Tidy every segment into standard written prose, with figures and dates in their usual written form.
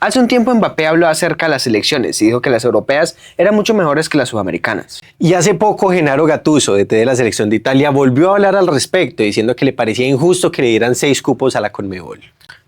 Hace un tiempo Mbappé habló acerca de las elecciones y dijo que las europeas eran mucho mejores que las sudamericanas. Y hace poco Gennaro Gattuso, DT de la selección de Italia, volvió a hablar al respecto, diciendo que le parecía injusto que le dieran 6 cupos a la Conmebol.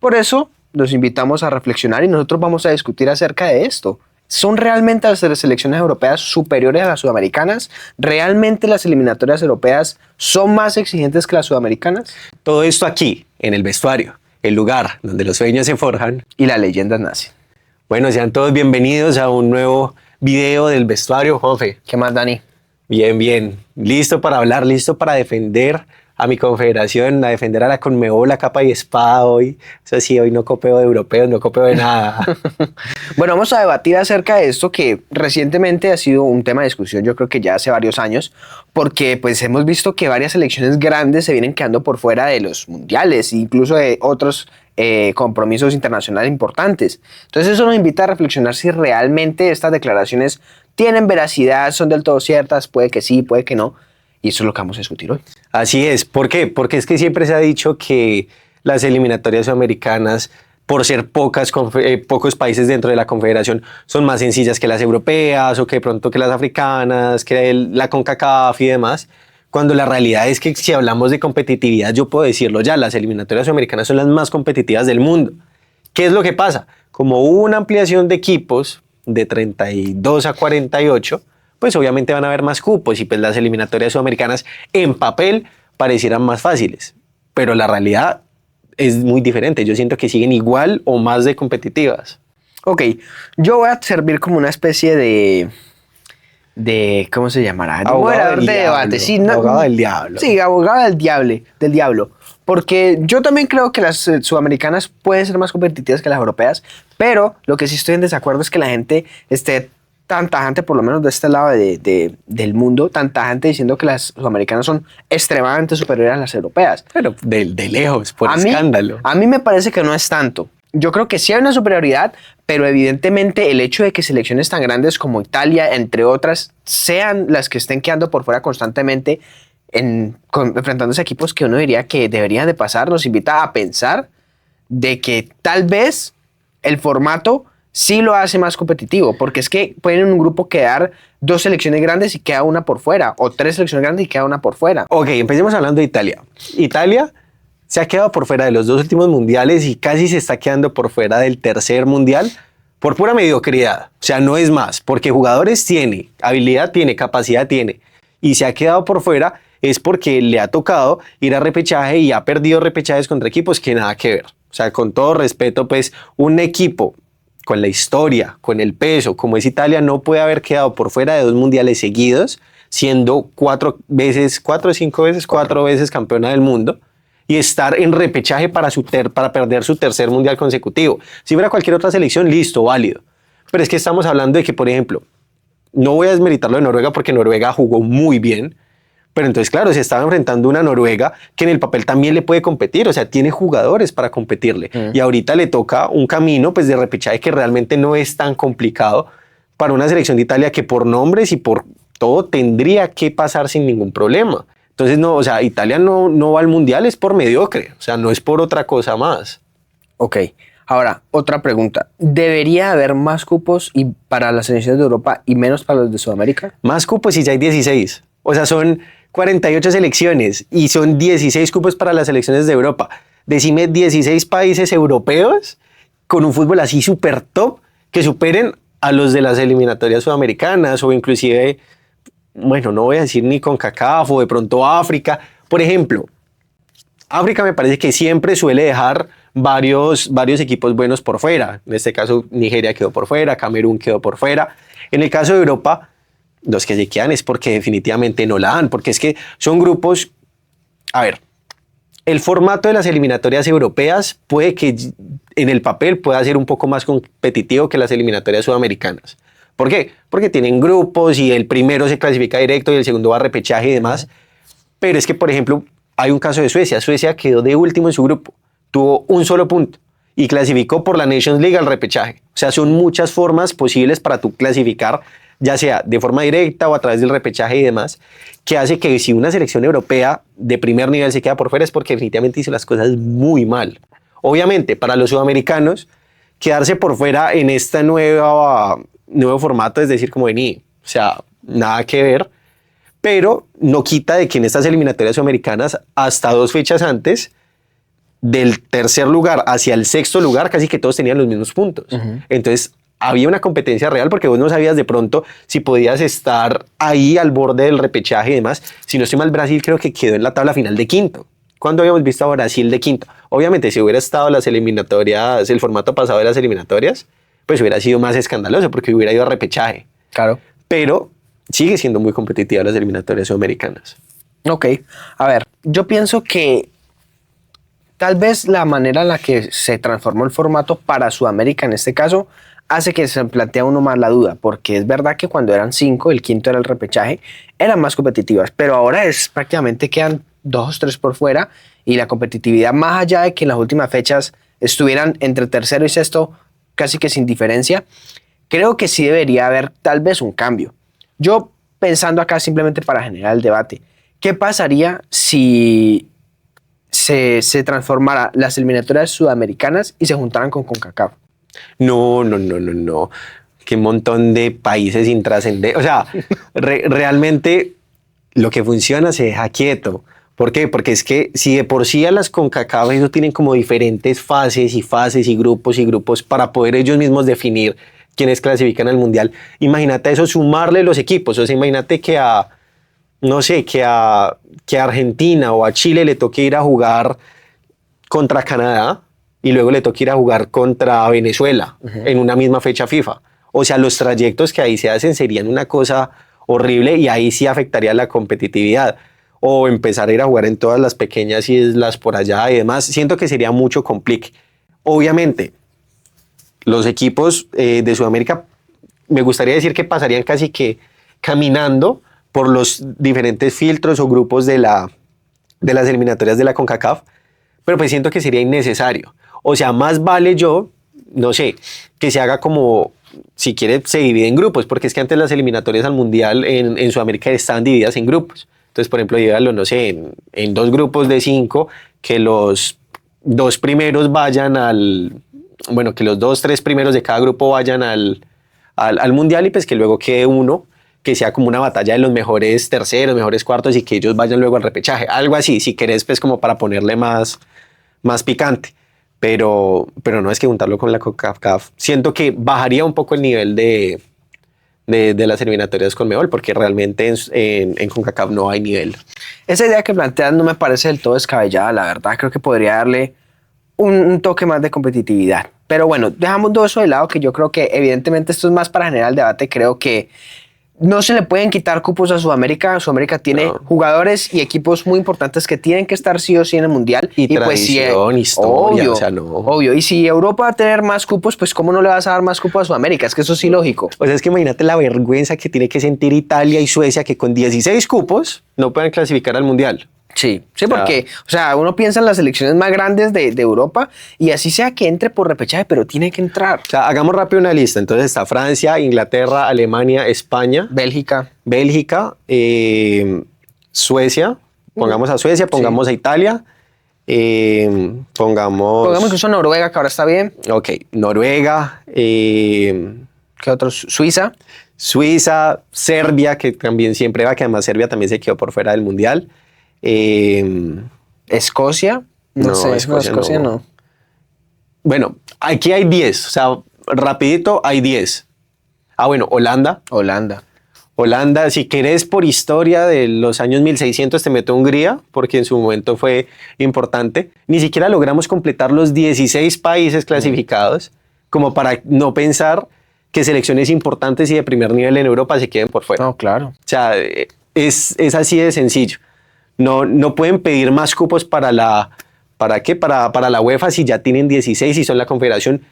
Por eso, los invitamos a reflexionar y nosotros vamos a discutir acerca de esto. ¿Son realmente las selecciones europeas superiores a las sudamericanas? ¿Realmente las eliminatorias europeas son más exigentes que las sudamericanas? Todo esto aquí, en el vestuario, el lugar donde los sueños se forjan Y las leyendas nacen. Bueno, sean todos bienvenidos a un nuevo video del vestuario, Juanfe. ¿Qué más, Dani? Bien, bien. Listo para hablar, listo para defender a mi confederación, a defender a la Conmebol, a capa y espada hoy. Eso sí, hoy no copeo de europeos, no copeo de nada. Bueno, vamos a debatir acerca de esto que recientemente ha sido un tema de discusión, yo creo que ya hace varios años, porque pues hemos visto que varias selecciones grandes se vienen quedando por fuera de los mundiales, incluso de otros compromisos internacionales importantes. Entonces eso nos invita a reflexionar si realmente estas declaraciones tienen veracidad, son del todo ciertas, puede que sí, puede que no, y eso es lo que vamos a discutir hoy. Así es. ¿Por qué? Porque es que siempre se ha dicho que las eliminatorias sudamericanas, por ser pocos países dentro de la confederación, son más sencillas que las europeas o que de pronto que las africanas, que la CONCACAF y demás. Cuando la realidad es que si hablamos de competitividad, yo puedo decirlo ya, las eliminatorias sudamericanas son las más competitivas del mundo. ¿Qué es lo que pasa? Como hubo una ampliación de equipos de 32 a 48, pues obviamente van a haber más cupos y pues las eliminatorias sudamericanas en papel parecieran más fáciles, pero la realidad es muy diferente. Yo siento que siguen igual o más de competitivas. Ok, yo voy a servir como una especie de ¿cómo se llamará? Abogado del de debate. Sí, no, abogado del diablo. Sí, abogado del diablo. Porque yo también creo que las sudamericanas pueden ser más competitivas que las europeas, pero lo que sí estoy en desacuerdo es que la gente esté tan tajante, por lo menos de este lado del mundo, tan tajante diciendo que las sudamericanas son extremadamente superiores a las europeas. Pero de lejos, por escándalo. A mí me parece que no es tanto. Yo creo que sí hay una superioridad, pero evidentemente el hecho de que selecciones tan grandes como Italia, entre otras, sean las que estén quedando por fuera constantemente enfrentándose a equipos que uno diría que deberían de pasar, nos invita a pensar de que tal vez el formato sí lo hace más competitivo, porque es que pueden en un grupo quedar 2 selecciones grandes y queda una por fuera, o 3 selecciones grandes y queda una por fuera. Ok, empecemos hablando de Italia. Italia se ha quedado por fuera de los 2 últimos mundiales y casi se está quedando por fuera del tercer mundial por pura mediocridad. O sea, no es más, porque jugadores tiene, habilidad tiene, capacidad tiene, y se ha quedado por fuera es porque le ha tocado ir a repechaje y ha perdido repechajes contra equipos que nada que ver. O sea, con todo respeto, pues un equipo con la historia, con el peso, como es Italia, no puede haber quedado por fuera de 2 mundiales seguidos, siendo 4 veces campeona del mundo, y estar en repechaje para perder su tercer mundial consecutivo. Si fuera cualquier otra selección, listo, válido. Pero es que estamos hablando de que, por ejemplo, no voy a desmeritarlo de Noruega porque Noruega jugó muy bien, pero entonces, claro, se estaba enfrentando una Noruega que en el papel también le puede competir, o sea, tiene jugadores para competirle. Y ahorita le toca un camino pues, de repechaje que realmente no es tan complicado para una selección de Italia que por nombres y por todo tendría que pasar sin ningún problema. Entonces, no, o sea, Italia no va al Mundial, es por mediocre, o sea, no es por otra cosa más. Ok, ahora, otra pregunta. ¿Debería haber más cupos para las selecciones de Europa y menos para los de Sudamérica? Más cupos y ya hay 16. O sea, son 48 selecciones y son 16 cupos para las selecciones de Europa. Decime 16 países europeos con un fútbol así súper top que superen a los de las eliminatorias sudamericanas o inclusive, bueno, no voy a decir ni CONCACAF o de pronto África. Por ejemplo, África me parece que siempre suele dejar varios equipos buenos por fuera. En este caso, Nigeria quedó por fuera, Camerún quedó por fuera. En el caso de Europa, los que se quedan es porque definitivamente no la dan, porque es que son grupos. A ver, el formato de las eliminatorias europeas puede que en el papel pueda ser un poco más competitivo que las eliminatorias sudamericanas. ¿Por qué? Porque tienen grupos y el primero se clasifica directo y el segundo va a repechaje y demás. Pero es que, por ejemplo, hay un caso de Suecia. Suecia quedó de último en su grupo, tuvo un solo punto y clasificó por la Nations League al repechaje. O sea, son muchas formas posibles para tú clasificar, ya sea de forma directa o a través del repechaje y demás, que hace que si una selección europea de primer nivel se queda por fuera es porque definitivamente hizo las cosas muy mal. Obviamente, para los sudamericanos, quedarse por fuera en este nuevo formato, es decir, como vení, o sea, nada que ver, pero no quita de que en estas eliminatorias sudamericanas, hasta 2 fechas antes, del tercer lugar hacia el sexto lugar, casi que todos tenían los mismos puntos. Entonces, había una competencia real porque vos no sabías de pronto si podías estar ahí al borde del repechaje y demás. Si no estoy mal, Brasil creo que quedó en la tabla final de quinto. ¿Cuándo habíamos visto a Brasil de quinto? Obviamente, si hubiera estado las eliminatorias, el formato pasado de las eliminatorias, pues hubiera sido más escandaloso porque hubiera ido a repechaje. Claro. Pero sigue siendo muy competitiva las eliminatorias sudamericanas. Ok, a ver, yo pienso que tal vez la manera en la que se transformó el formato para Sudamérica en este caso hace que se plantea uno más la duda, porque es verdad que cuando eran 5, el quinto era el repechaje, eran más competitivas, pero ahora es prácticamente quedan 2, 3 por fuera y la competitividad, más allá de que en las últimas fechas estuvieran entre tercero y sexto casi que sin diferencia, creo que sí debería haber tal vez un cambio. Yo pensando acá simplemente para generar el debate, ¿qué pasaría si se transformara las eliminatorias sudamericanas y se juntaran con CONCACAF? No. Qué montón de países intrascendentes. O sea, realmente lo que funciona se deja quieto. ¿Por qué? Porque es que si de por sí a las CONCACAF eso tienen como diferentes fases y grupos para poder ellos mismos definir quiénes clasifican al Mundial. Imagínate eso, sumarle los equipos. O sea, imagínate que que a Argentina o a Chile le toque ir a jugar contra Canadá y luego le toque ir a jugar contra Venezuela en una misma fecha FIFA. O sea, los trayectos que ahí se hacen serían una cosa horrible y ahí sí afectaría la competitividad. O empezar a ir a jugar en todas las pequeñas islas por allá y demás. Siento que sería mucho complique. Obviamente, los equipos de Sudamérica, me gustaría decir que pasarían casi que caminando por los diferentes filtros o grupos de las eliminatorias de la CONCACAF, pero pues siento que sería innecesario. O sea, más vale no sé, que se haga como, si quiere, se divide en grupos, porque es que antes las eliminatorias al Mundial en Sudamérica estaban divididas en grupos. Entonces, por ejemplo, dígalo, no sé, en 2 grupos de 5, que los 2 primeros vayan que los 2, 3 primeros de cada grupo vayan al Mundial y pues que luego quede uno que sea como una batalla de los mejores terceros, mejores cuartos y que ellos vayan luego al repechaje. Algo así, si querés, pues como para ponerle más picante. Pero no es que juntarlo con la CONCACAF. Siento que bajaría un poco el nivel de las eliminatorias con Conmebol, porque realmente en CONCACAF no hay nivel. Esa idea que plantean no me parece del todo descabellada, la verdad. Creo que podría darle un toque más de competitividad. Pero bueno, dejamos todo eso de lado, que yo creo que evidentemente esto es más para generar el debate. Creo que no se le pueden quitar cupos a Sudamérica. Sudamérica tiene jugadores y equipos muy importantes que tienen que estar sí o sí en el Mundial. Y tradición, pues, historia, obvio, o sea, no. Obvio. Y si Europa va a tener más cupos, pues ¿cómo no le vas a dar más cupos a Sudamérica? Es que eso es ilógico. O sea, es que imagínate la vergüenza que tiene que sentir Italia y Suecia que con 16 cupos no puedan clasificar al Mundial. Sí, porque, o sea, uno piensa en las selecciones más grandes de Europa y así sea que entre por repechaje, pero tiene que entrar. O sea, hagamos rápido una lista. Entonces está Francia, Inglaterra, Alemania, España, Bélgica, Suecia. Pongamos a Suecia, pongamos a Italia, pongamos incluso Noruega, que ahora está bien. Ok, Noruega. ¿Qué otros? Suiza, Serbia, que también siempre va, que además Serbia también se quedó por fuera del Mundial. Escocia, Escocia no. Bueno, aquí hay 10, o sea, rapidito hay 10. Bueno, Holanda, si querés por historia de los años 1600 te meto Hungría, porque en su momento fue importante. Ni siquiera logramos completar los 16 países clasificados, como para no pensar que selecciones importantes y de primer nivel en Europa se queden por fuera. No, claro. O sea, es así de sencillo. No pueden pedir más cupos para la UEFA si ya tienen 16 y son la confederación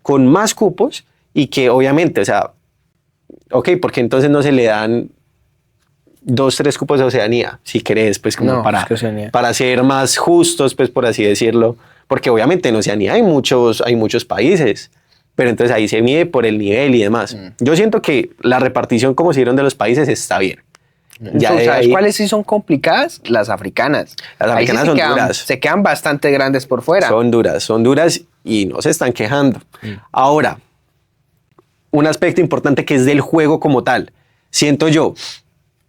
con más cupos y que obviamente, o sea, ok, porque entonces no se le dan 2, 3 cupos de Oceanía, si querés, pues como para ser más justos, pues por así decirlo, porque obviamente en Oceanía hay muchos países, pero entonces ahí se mide por el nivel y demás. Yo siento que la repartición como se dieron de los países está bien. ¿Sabes cuáles sí son complicadas? Las africanas. Las africanas son duras. Se quedan bastante grandes por fuera. Son duras. y no se están quejando. Ahora, un aspecto importante que es del juego como tal. Siento yo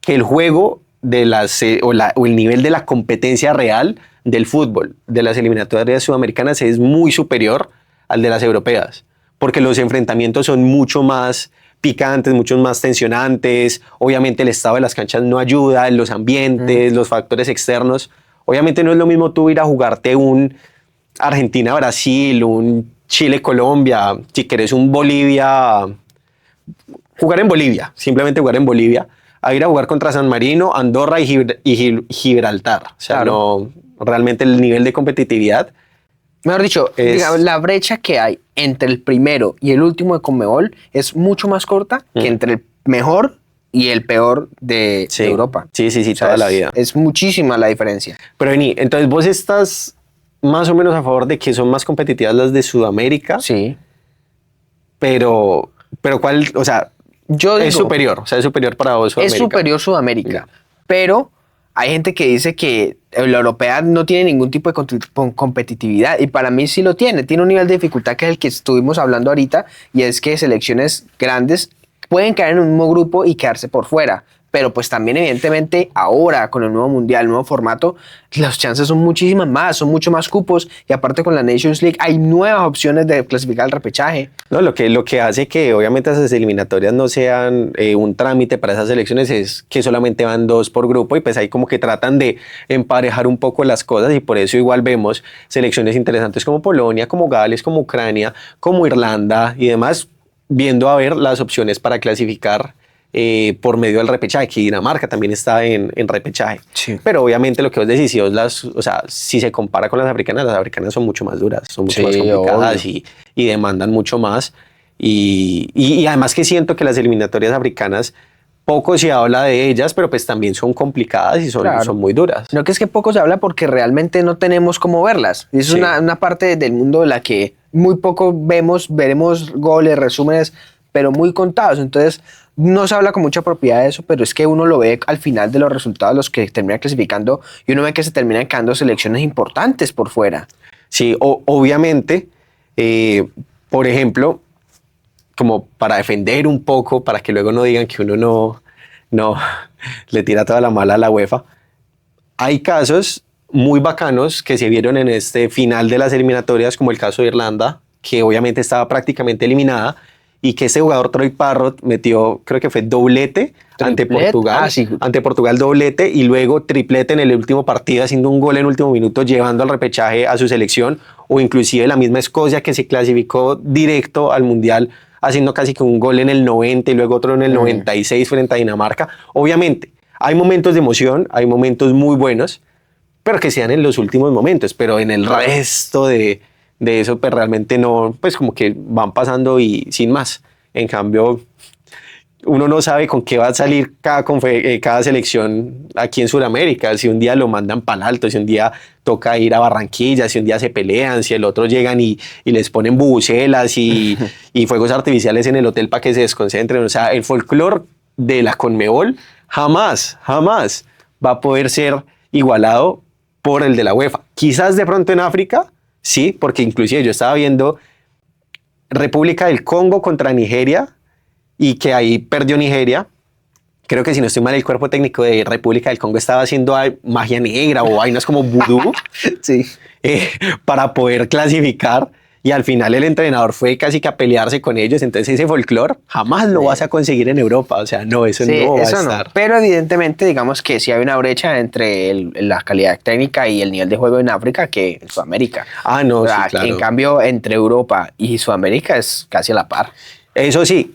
que el juego de o el nivel de la competencia real del fútbol de las eliminatorias sudamericanas es muy superior al de las europeas, porque los enfrentamientos son mucho más picantes, mucho más tensionantes. Obviamente el estado de las canchas no ayuda, los ambientes, los factores externos. Obviamente no es lo mismo tú ir a jugarte un Argentina-Brasil, un Chile-Colombia, si querés un Bolivia, jugar en Bolivia, simplemente jugar en Bolivia, a ir a jugar contra San Marino, Andorra y Gibraltar. O sea, Claro. no, realmente el nivel de competitividad. Mejor dicho, digamos, la brecha que hay entre el primero y el último de Conmebol es mucho más corta que entre el mejor y el peor de Europa. Sí, O sea, toda la vida. Es muchísima la diferencia. Pero vení, entonces vos estás más o menos a favor de que son más competitivas las de Sudamérica, Sí. pero ¿cuál? O sea, Yo es digo, superior, o sea, es superior para vos Sudamérica. es superior Sudamérica, pero hay gente que dice que la europea no tiene ningún tipo de competitividad, y para mí sí lo tiene. Tiene un nivel de dificultad que es el que estuvimos hablando ahorita, y es que selecciones grandes pueden caer en un mismo grupo y quedarse por fuera. Pero pues también evidentemente ahora con el nuevo mundial, el nuevo formato, las chances son muchísimas más, son mucho más cupos, y aparte con la Nations League hay nuevas opciones de clasificar al repechaje. No, lo que hace que obviamente esas eliminatorias no sean un trámite para esas selecciones es que solamente van 2 por grupo, y pues ahí como que tratan de emparejar un poco las cosas, y por eso igual vemos selecciones interesantes como Polonia, como Gales, como Ucrania, como Irlanda y demás, viendo a ver las opciones para clasificar por medio del repechaje, que Dinamarca también está en repechaje. Sí. Pero obviamente lo que vos decís, o sea, si se compara con las africanas son mucho más duras, son mucho más complicadas y demandan mucho más. Y además que siento que las eliminatorias africanas, poco se habla de ellas, pero pues también son complicadas y son muy duras. No, que es que poco se habla porque realmente no tenemos cómo verlas. Y eso es una parte del mundo de la que muy poco veremos goles, resúmenes, pero muy contados. Entonces no se habla con mucha propiedad de eso, pero es que uno lo ve al final de los resultados, los que terminan clasificando, y uno ve que se terminan quedando selecciones importantes por fuera. Sí, obviamente, por ejemplo, como para defender un poco, para que luego no digan que uno no le tira toda la mala a la UEFA, hay casos muy bacanos que se vieron en este final de las eliminatorias, como el caso de Irlanda, que obviamente estaba prácticamente eliminada, y que ese jugador Troy Parrott metió, creo que fue doblete ante Portugal, ante Portugal doblete, y luego triplete en el último partido, haciendo un gol en último minuto, llevando al repechaje a su selección, o inclusive la misma Escocia, que se clasificó directo al Mundial, haciendo casi que un gol en el 90 y luego otro en el 96 frente a Dinamarca. Obviamente, hay momentos de emoción, hay momentos muy buenos, pero que sean en los últimos momentos, pero en el resto de eso pues realmente no, pues como que van pasando y sin más. En cambio, uno no sabe con qué va a salir cada selección aquí en Sudamérica, si un día lo mandan para el alto, si un día toca ir a Barranquilla, si un día se pelean, si el otro llegan y les ponen bubucelas y fuegos artificiales en el hotel para que se desconcentren. O sea, el folclore de la Conmebol jamás va a poder ser igualado por el de la UEFA. Quizás de pronto en África, sí, porque inclusive yo estaba viendo República del Congo contra Nigeria, y que ahí perdió Nigeria. Creo que si no estoy mal, el cuerpo técnico de República del Congo estaba haciendo magia negra o vainas como vudú para poder clasificar, y al final el entrenador fue casi que a pelearse con ellos. Entonces ese folclore jamás lo vas a conseguir en Europa. O sea, no, eso no va a estar. No. Pero evidentemente, digamos que sí hay una brecha entre la calidad técnica y el nivel de juego en África que en Sudamérica. Ah, no, sí, claro. En cambio, entre Europa y Sudamérica es casi a la par. Eso sí,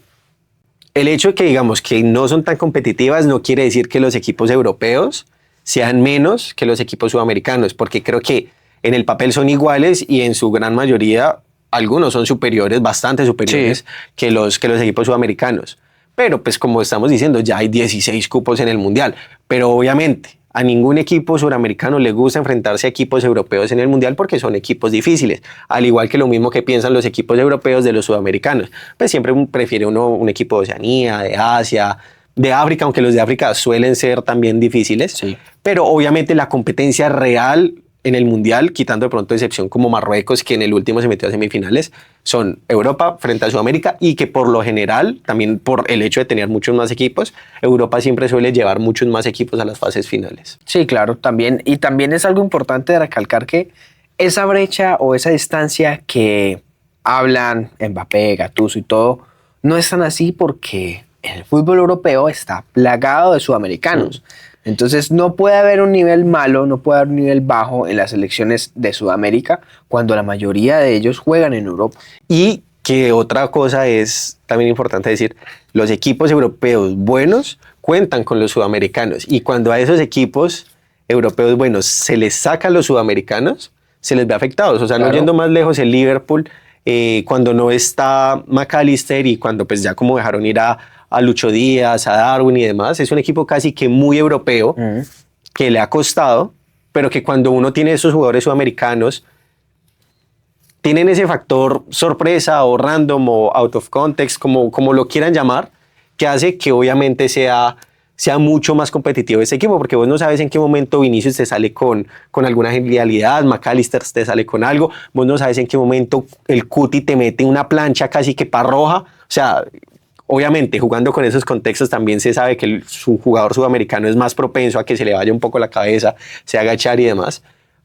el hecho de que digamos que no son tan competitivas no quiere decir que los equipos europeos sean menos que los equipos sudamericanos, porque creo que en el papel son iguales, y en su gran mayoría algunos son superiores, bastante superiores que los equipos sudamericanos. Pero pues como estamos diciendo, ya hay 16 cupos en el Mundial, pero obviamente a ningún equipo suramericano le gusta enfrentarse a equipos europeos en el Mundial, porque son equipos difíciles, al igual que lo mismo que piensan los equipos europeos de los sudamericanos. Pues siempre prefiere uno un equipo de Oceanía, de Asia, de África, aunque los de África suelen ser también difíciles, pero obviamente la competencia real en el Mundial, quitando de pronto excepción como Marruecos, que en el último se metió a semifinales, son Europa frente a Sudamérica, y que por lo general, también por el hecho de tener muchos más equipos, Europa siempre suele llevar muchos más equipos a las fases finales. Sí, claro, también. Y también es algo importante de recalcar que esa brecha o esa distancia que hablan Mbappé, Gattuso y todo, no es tan así porque el fútbol europeo está plagado de sudamericanos. Entonces no puede haber un nivel malo, no puede haber un nivel bajo en las selecciones de Sudamérica cuando la mayoría de ellos juegan en Europa. Y que otra cosa es también importante decir, los equipos europeos buenos cuentan con los sudamericanos, y cuando a esos equipos europeos buenos se les sacan los sudamericanos, se les ve afectados. O sea, Claro. no yendo más lejos, el Liverpool, cuando no está McAllister y cuando pues ya como dejaron ir a Lucho Díaz, a Darwin y demás, es un equipo casi que muy europeo, que le ha costado, pero que cuando uno tiene esos jugadores sudamericanos, tienen ese factor sorpresa o random o out of context, como lo quieran llamar, que hace que obviamente sea mucho más competitivo este equipo, porque vos no sabes en qué momento Vinicius te sale con alguna genialidad, McAllister te sale con algo, vos no sabes en qué momento el Cuti te mete una plancha casi que para roja. O sea, obviamente jugando con esos contextos también se sabe que su jugador sudamericano es más propenso a que se le vaya un poco la cabeza, se haga echar y demás,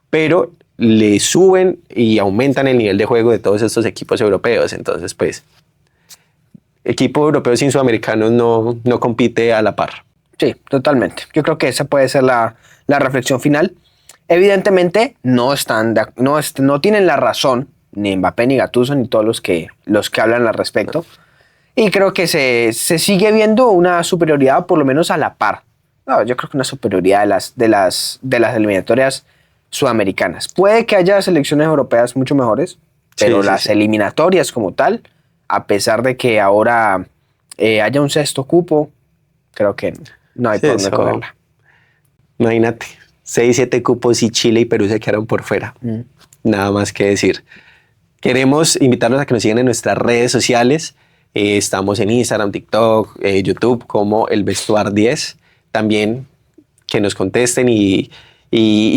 pero le suben y aumentan el nivel de juego de todos estos equipos europeos. Entonces, pues, equipo europeo sin sudamericanos no compite a la par. Sí, totalmente. Yo creo que esa puede ser la reflexión final. Evidentemente no tienen la razón ni Mbappé ni Gattuso ni todos los que hablan al respecto. Y creo que se sigue viendo una superioridad por lo menos a la par. No, yo creo que una superioridad de las eliminatorias sudamericanas. Puede que haya selecciones europeas mucho mejores, pero las eliminatorias como tal, a pesar de que ahora haya un sexto cupo, creo que no hay por dónde cogerla. Imagínate, 6-7 cupos y Chile y Perú se quedaron por fuera. Nada más que decir. Queremos invitarlos a que nos sigan en nuestras redes sociales. Estamos en Instagram, TikTok, YouTube como El Vestuar 10. También que nos contesten y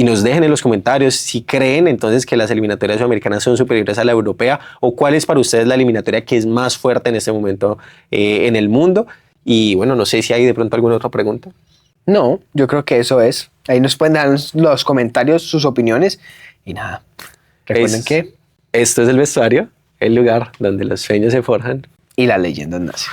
nos dejen en los comentarios si creen entonces que las eliminatorias sudamericanas son superiores a la europea, o cuál es para ustedes la eliminatoria que es más fuerte en este momento en el mundo. Y bueno, no sé si hay de pronto alguna otra pregunta. No, yo creo que eso es. Ahí nos pueden dar en los comentarios sus opiniones. Y nada, recuerden que esto es El Vestuario, el lugar donde los sueños se forjan y las leyendas nacen.